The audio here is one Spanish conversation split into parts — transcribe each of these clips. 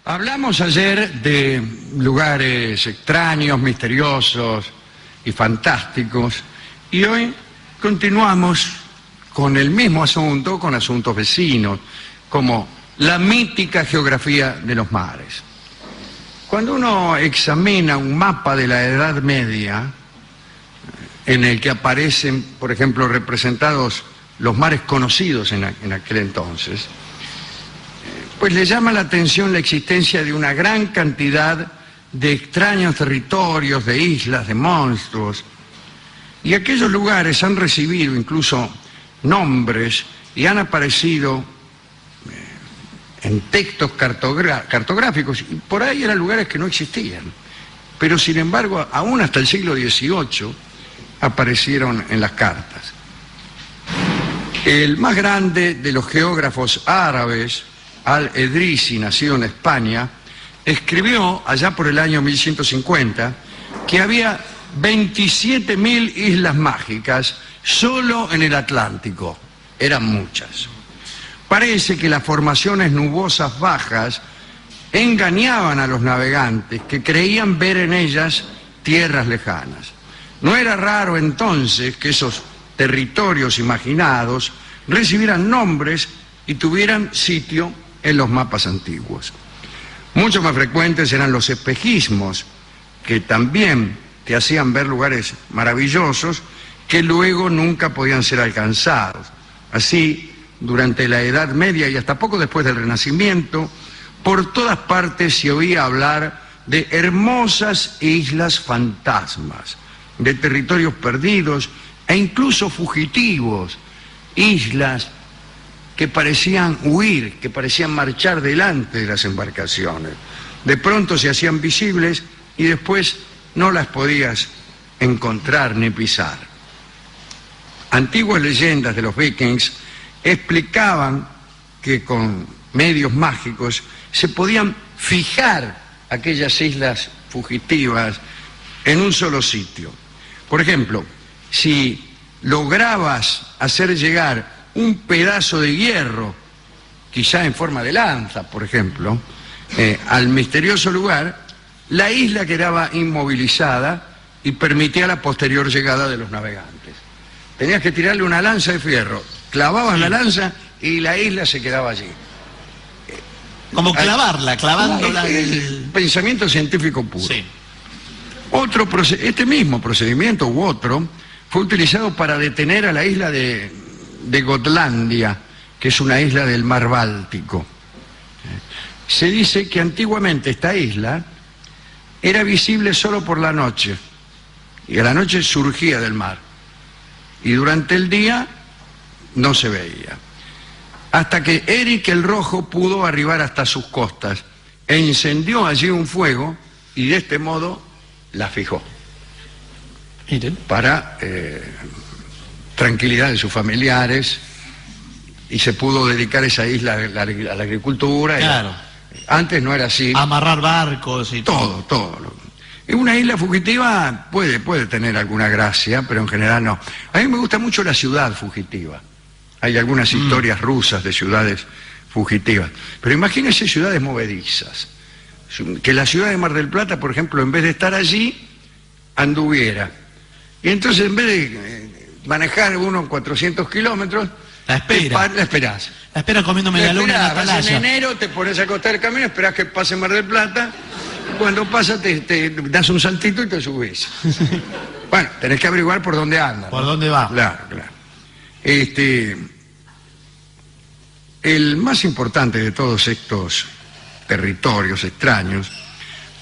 Hablamos ayer de lugares extraños, misteriosos y fantásticos, y hoy continuamos con el mismo asunto, con asuntos vecinos, como la mítica geografía de los mares. Cuando uno examina un mapa de la Edad Media, en el que aparecen, por ejemplo, representados los mares conocidos en aquel entonces, pues le llama la atención la existencia de una gran cantidad de extraños territorios, de islas, de monstruos. Y aquellos lugares han recibido incluso nombres y han aparecido en textos cartográficos, y por ahí eran lugares que no existían. Pero sin embargo, aún hasta el siglo XVIII aparecieron en las cartas. El más grande de los geógrafos árabes, Al-Edrisi, nacido en España, escribió allá por el año 1150 que había 27.000 islas mágicas solo en el Atlántico. Eran muchas. Parece que las formaciones nubosas bajas engañaban a los navegantes que creían ver en ellas tierras lejanas. No era raro entonces que esos territorios imaginados recibieran nombres y tuvieran sitio en los mapas antiguos. Mucho más frecuentes eran los espejismos, que también te hacían ver lugares maravillosos que luego nunca podían ser alcanzados. Así, durante la Edad Media y hasta poco después del Renacimiento, por todas partes se oía hablar de hermosas islas fantasmas, de territorios perdidos e incluso fugitivos, islas que parecían huir, que parecían marchar delante de las embarcaciones. De pronto se hacían visibles y después no las podías encontrar ni pisar. Antiguas leyendas de los vikings explicaban que con medios mágicos se podían fijar aquellas islas fugitivas en un solo sitio. Por ejemplo, si lograbas hacer llegar un pedazo de hierro, quizá en forma de lanza, por ejemplo, al misterioso lugar, la isla quedaba inmovilizada y permitía la posterior llegada de los navegantes. Tenías que tirarle una lanza de fierro, clavabas la lanza y la isla se quedaba allí. Como clavándola. El pensamiento científico puro. Sí. Este mismo procedimiento u otro fue utilizado para detener a la isla de Gotlandia, que es una isla del mar Báltico. Se dice que antiguamente esta isla era visible solo por la noche, y a la noche surgía del mar, y durante el día no se veía. Hasta que Eric el Rojo pudo arribar hasta sus costas, e incendió allí un fuego, y de este modo la fijó. Para tranquilidad de sus familiares, y se pudo dedicar esa isla a la agricultura. Claro. Antes no era así. Amarrar barcos y todo. Una isla fugitiva puede tener alguna gracia, pero en general no. A mí me gusta mucho la ciudad fugitiva. Hay algunas historias rusas de ciudades fugitivas. Pero imagínense ciudades movedizas. Que la ciudad de Mar del Plata, por ejemplo, en vez de estar allí, anduviera. Y entonces, en vez de manejar unos 400 kilómetros, la esperás. La esperas comiéndome la luna en la atalaya. En enero te pones a acostar el camino, esperás que pase Mar del Plata. Cuando pasa te das un saltito y te subís. Bueno, tenés que averiguar por dónde anda. ¿Por dónde va? Claro. El más importante de todos estos territorios extraños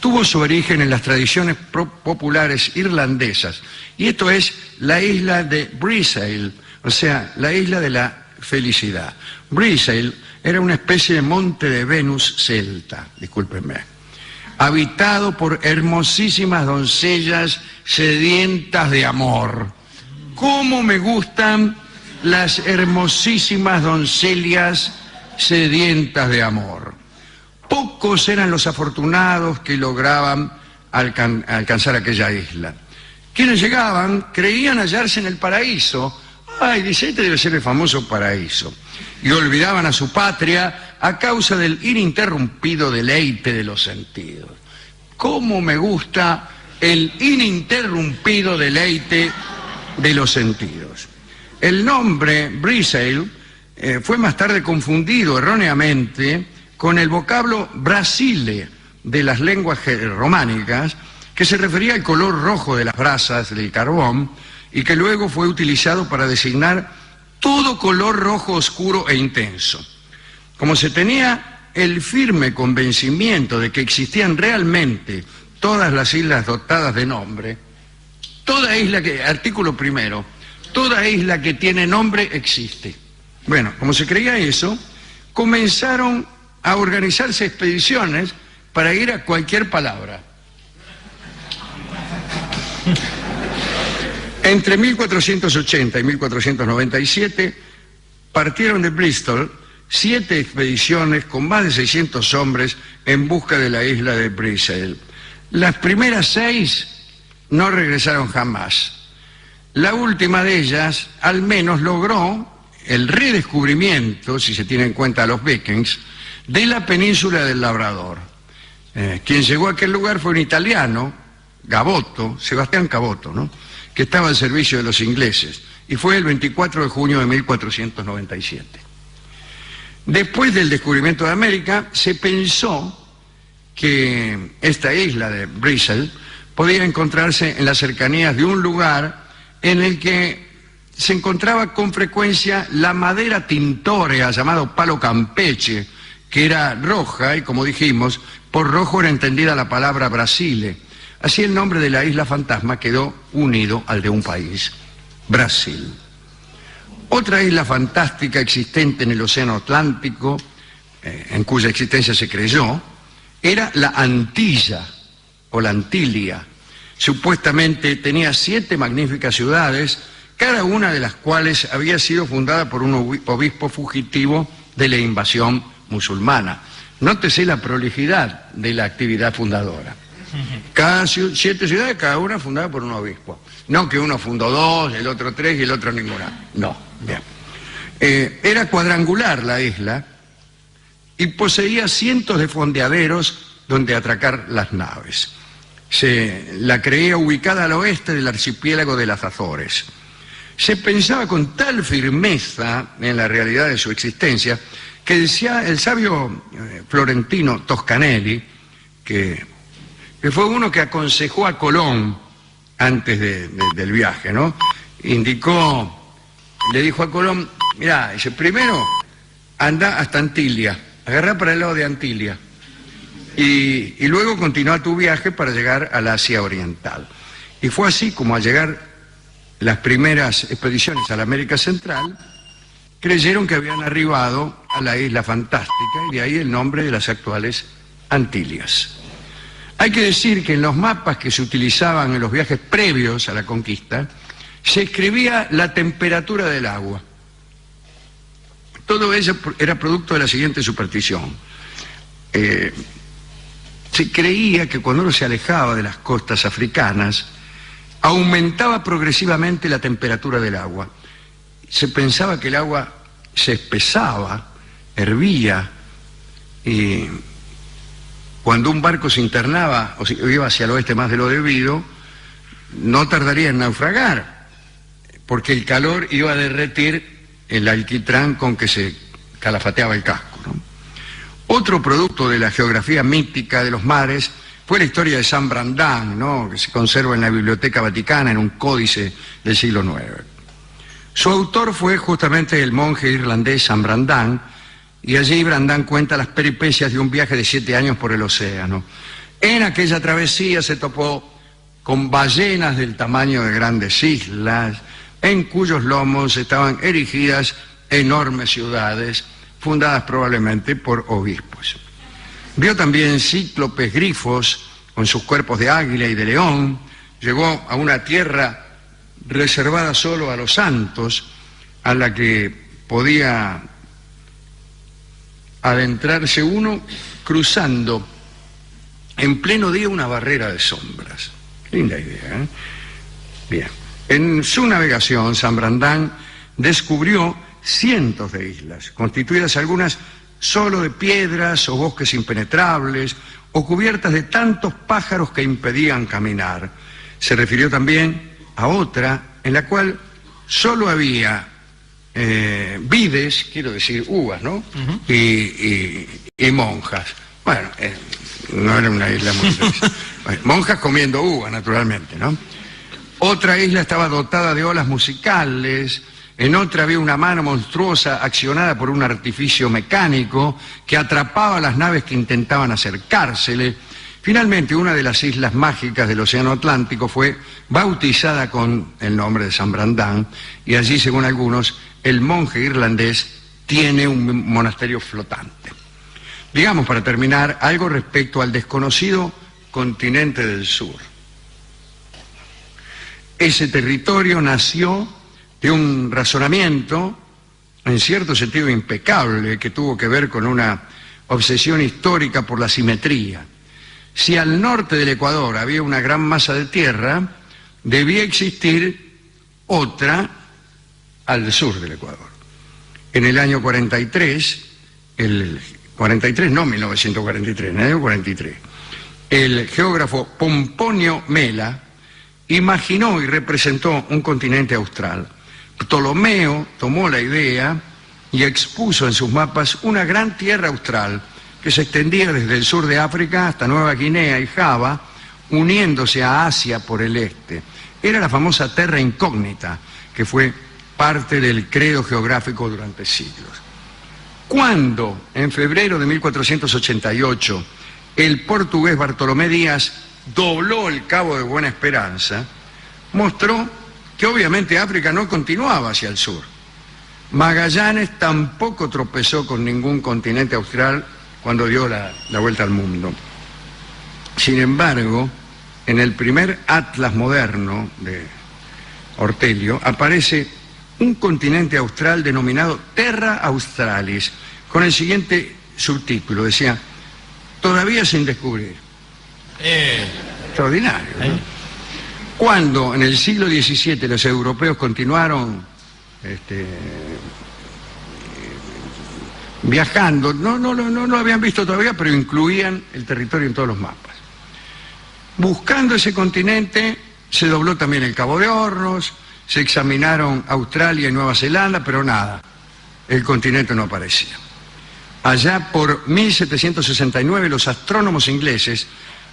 tuvo su origen en las tradiciones populares irlandesas, y esto es la isla de Breasail, o sea, la isla de la felicidad. Breasail era una especie de monte de Venus celta, discúlpenme, habitado por hermosísimas doncellas sedientas de amor. ¿Cómo me gustan las hermosísimas doncellas sedientas de amor? Pocos eran los afortunados que lograban alcanzar aquella isla. Quienes llegaban creían hallarse en el paraíso. Ay, dice, este debe ser el famoso paraíso. Y olvidaban a su patria a causa del ininterrumpido deleite de los sentidos. ¿Cómo me gusta el ininterrumpido deleite de los sentidos? El nombre Breslau fue más tarde confundido erróneamente con el vocablo Brasile de las lenguas románicas, que se refería al color rojo de las brasas del carbón y que luego fue utilizado para designar todo color rojo oscuro e intenso. Como se tenía el firme convencimiento de que existían realmente todas las islas dotadas de nombre, toda isla que, artículo primero, toda isla que tiene nombre existe. Bueno, como se creía eso, comenzaron a organizarse expediciones para ir a cualquier palabra. Entre 1480 y 1497 partieron de Bristol 7 expediciones con más de 600 hombres en busca de la isla de Breslau. Las primeras 6 no regresaron jamás. La última de ellas al menos logró el redescubrimiento, si se tiene en cuenta a los vikings, de la península del Labrador. Quien llegó a aquel lugar fue un italiano, Gaboto, Sebastián Gaboto, ¿no?, que estaba al servicio de los ingleses, y fue el 24 de junio de 1497. Después del descubrimiento de América, se pensó que esta isla de Breslau podía encontrarse en las cercanías de un lugar en el que se encontraba con frecuencia la madera tintorea, llamado palo campeche, que era roja, y como dijimos, por rojo era entendida la palabra Brasile. Así el nombre de la isla fantasma quedó unido al de un país, Brasil. Otra isla fantástica existente en el Océano Atlántico, en cuya existencia se creyó, era la Antilla, o la Antilia. Supuestamente tenía 7 magníficas ciudades, cada una de las cuales había sido fundada por un obispo fugitivo de la invasión musulmana. Nótese la prolijidad de la actividad fundadora. Cada 7 ciudades, cada una fundada por un obispo. No que uno fundó 2, el otro 3 y el otro ninguna. No, bien. Era cuadrangular la isla y poseía cientos de fondeaderos donde atracar las naves. Se la creía ubicada al oeste del archipiélago de las Azores. Se pensaba con tal firmeza en la realidad de su existencia que decía el sabio florentino Toscanelli, que fue uno que aconsejó a Colón antes del viaje, ¿no? Le dijo a Colón, mirá, dice, primero anda hasta Antilia, agarrá para el lado de Antilia, y luego continúa tu viaje para llegar al Asia Oriental. Y fue así como al llegar las primeras expediciones a la América Central, creyeron que habían arribado a la isla fantástica, y de ahí el nombre de las actuales Antillas. Hay que decir que en los mapas que se utilizaban en los viajes previos a la conquista, se escribía la temperatura del agua. Todo eso era producto de la siguiente superstición. Se creía que cuando uno se alejaba de las costas africanas, aumentaba progresivamente la temperatura del agua. Se pensaba que el agua se espesaba, hervía, y cuando un barco se internaba o iba hacia el oeste más de lo debido, no tardaría en naufragar, porque el calor iba a derretir el alquitrán con que se calafateaba el casco, ¿no? Otro producto de la geografía mítica de los mares fue la historia de San Brandán, ¿no?, que se conserva en la Biblioteca Vaticana en un códice del siglo IX. Su autor fue justamente el monje irlandés San Brandán, y allí Brandán cuenta las peripecias de un viaje de 7 años por el océano. En aquella travesía se topó con ballenas del tamaño de grandes islas, en cuyos lomos estaban erigidas enormes ciudades, fundadas probablemente por obispos. Vio también cíclopes grifos con sus cuerpos de águila y de león. Llegó a una tierra reservada solo a los santos, a la que podía adentrarse uno cruzando en pleno día una barrera de sombras. Linda idea, ¿eh? Bien. En su navegación, San Brandán descubrió cientos de islas, constituidas algunas solo de piedras o bosques impenetrables, o cubiertas de tantos pájaros que impedían caminar. Se refirió también a otra en la cual solo había vides, quiero decir uvas, ¿no? Y monjas. Bueno, no era una isla muy interesante. Monjas comiendo uvas, naturalmente, ¿no? Otra isla estaba dotada de olas musicales. En otra había una mano monstruosa accionada por un artificio mecánico que atrapaba a las naves que intentaban acercársele. Finalmente, una de las islas mágicas del Océano Atlántico fue bautizada con el nombre de San Brandán, y allí, según algunos, el monje irlandés tiene un monasterio flotante. Digamos, para terminar, algo respecto al desconocido continente del sur. Ese territorio nació de un razonamiento, en cierto sentido impecable, que tuvo que ver con una obsesión histórica por la simetría. Si al norte del Ecuador había una gran masa de tierra, debía existir otra al sur del Ecuador. En el año 43, 1943, en el año 43, el geógrafo Pomponio Mela imaginó y representó un continente austral. Ptolomeo tomó la idea y expuso en sus mapas una gran tierra austral que se extendía desde el sur de África hasta Nueva Guinea y Java, uniéndose a Asia por el este. Era la famosa terra incógnita, que fue parte del credo geográfico durante siglos. Cuando, en febrero de 1488, el portugués Bartolomé Díaz dobló el Cabo de Buena Esperanza, mostró que obviamente África no continuaba hacia el sur. Magallanes tampoco tropezó con ningún continente austral cuando dio la vuelta al mundo. Sin embargo, en el primer atlas moderno de Ortelio aparece un continente austral denominado Terra Australis, con el siguiente subtítulo, decía, todavía sin descubrir. Extraordinario, ¿no? Cuando en el siglo XVII los europeos continuaron viajando, no lo habían visto todavía, pero incluían el territorio en todos los mapas. Buscando ese continente, se dobló también el Cabo de Hornos, se examinaron Australia y Nueva Zelanda, pero nada, el continente no aparecía. Allá por 1769 los astrónomos ingleses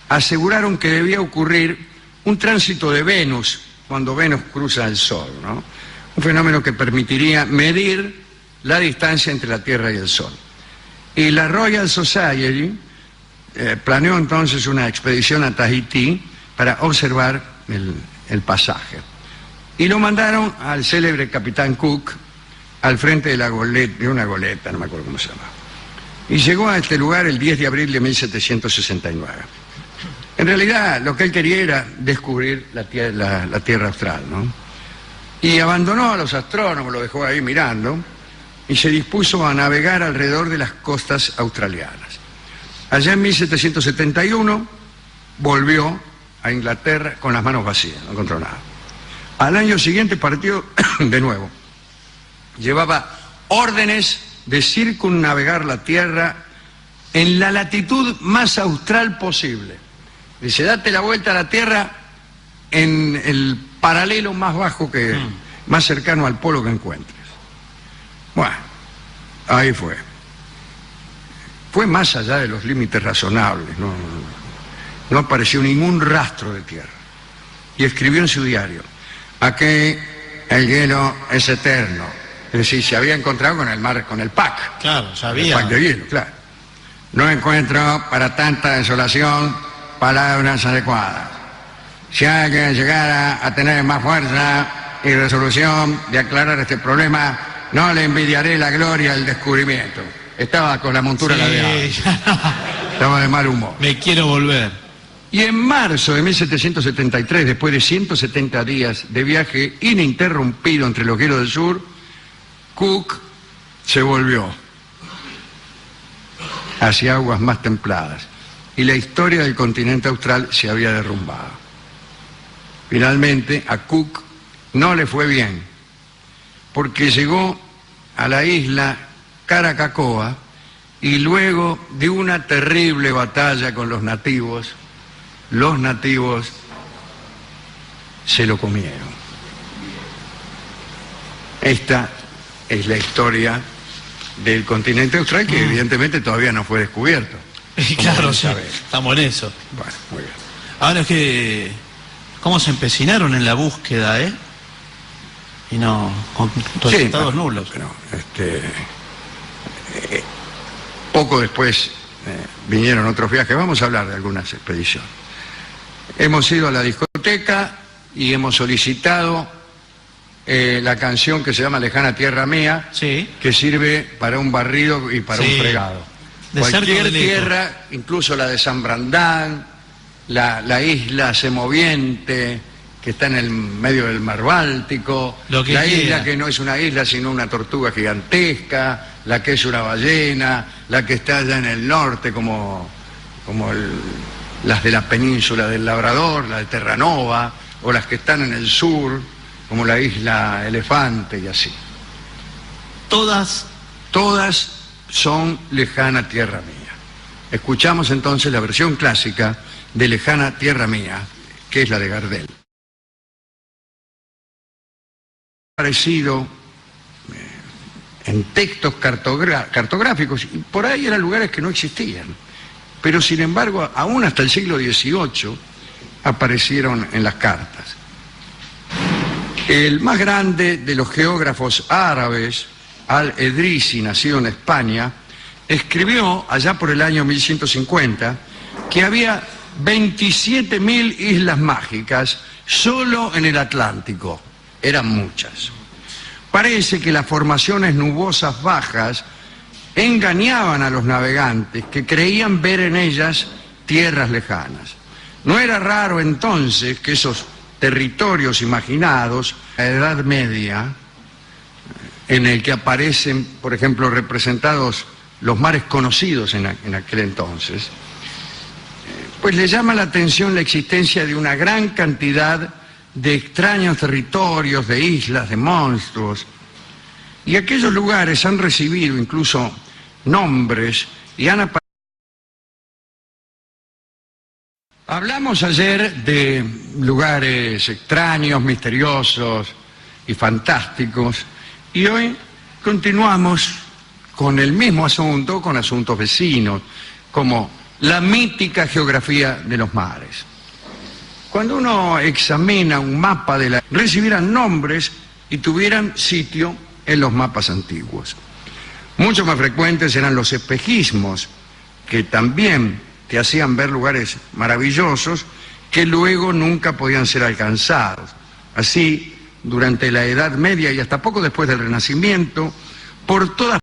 aseguraron que debía ocurrir un tránsito de Venus cuando Venus cruza el Sol, ¿no? Un fenómeno que permitiría medir la distancia entre la Tierra y el Sol. Y la Royal Society planeó entonces una expedición a Tahití para observar el pasaje. Y lo mandaron al célebre capitán Cook al frente de una goleta, no me acuerdo cómo se llama. Y llegó a este lugar el 10 de abril de 1769. En realidad, lo que él quería era descubrir la Tierra austral, ¿no? Y abandonó a los astrónomos, lo dejó ahí mirando, y se dispuso a navegar alrededor de las costas australianas. Allá en 1771 volvió a Inglaterra con las manos vacías, no encontró nada. Al año siguiente partió de nuevo. Llevaba órdenes de circunnavegar la Tierra en la latitud más austral posible. Dice, date la vuelta a la Tierra en el paralelo más bajo más cercano al polo que encuentres. Bueno, ahí fue. Fue más allá de los límites razonables, no apareció ningún rastro de tierra. Y escribió en su diario, aquí el hielo es eterno. Es decir, se había encontrado con el mar, con el PAC. Claro, sabía. El PAC de hielo, claro. No encuentro para tanta desolación palabras adecuadas. Si alguien llegara a tener más fuerza y resolución de aclarar este problema, no le envidiaré la gloria del descubrimiento. Estaba con la montura ladeada. Estaba de mal humor. Me quiero volver. Y en marzo de 1773, después de 170 días de viaje ininterrumpido entre los hielos del sur, Cook se volvió hacia aguas más templadas y la historia del continente austral se había derrumbado. Finalmente, a Cook no le fue bien, porque llegó a la isla Caracacoa y luego de una terrible batalla con los nativos se lo comieron. Esta es la historia del continente austral, que evidentemente todavía no fue descubierto. Claro, sí, estamos en eso. Bueno, muy bien. Ahora es que, ¿cómo se empecinaron en la búsqueda, y no, con resultados nulos? No, poco después vinieron otros viajes. Vamos a hablar de algunas expediciones. Hemos ido a la discoteca y hemos solicitado la canción que se llama Lejana Tierra Mía, sí, que sirve para un barrido y para un fregado. Cualquier tierra, incluso la de San Brandán, la isla Semoviente, que está en el medio del mar Báltico, la isla que no es una isla sino una tortuga gigantesca, la que es una ballena, la que está allá en el norte como las de la península del Labrador, la de Terranova, o las que están en el sur, como la isla Elefante y así. Todas son Lejana Tierra Mía. Escuchamos entonces la versión clásica de Lejana Tierra Mía, que es la de Gardel. Aparecido en textos cartográficos, y por ahí eran lugares que no existían, pero sin embargo aún hasta el siglo XVIII aparecieron en las cartas. El más grande de los geógrafos árabes, Al-Edrisi, nacido en España, escribió allá por el año 1150 que había 27.000 islas mágicas solo en el Atlántico. Eran muchas. Parece que las formaciones nubosas bajas engañaban a los navegantes, que creían ver en ellas tierras lejanas. No era raro entonces que esos territorios imaginados, la Edad Media, en el que aparecen, por ejemplo, representados los mares conocidos en aquel entonces, pues le llama la atención la existencia de una gran cantidad de extraños territorios, de islas, de monstruos, y aquellos lugares han recibido incluso nombres y han aparecido. Hablamos ayer de lugares extraños, misteriosos y fantásticos, y hoy continuamos con el mismo asunto, con asuntos vecinos, como la mítica geografía de los mares. Cuando uno examina un mapa recibirán nombres y tuvieran sitio en los mapas antiguos. Mucho más frecuentes eran los espejismos, que también te hacían ver lugares maravillosos que luego nunca podían ser alcanzados. Así, durante la Edad Media y hasta poco después del Renacimiento, por todas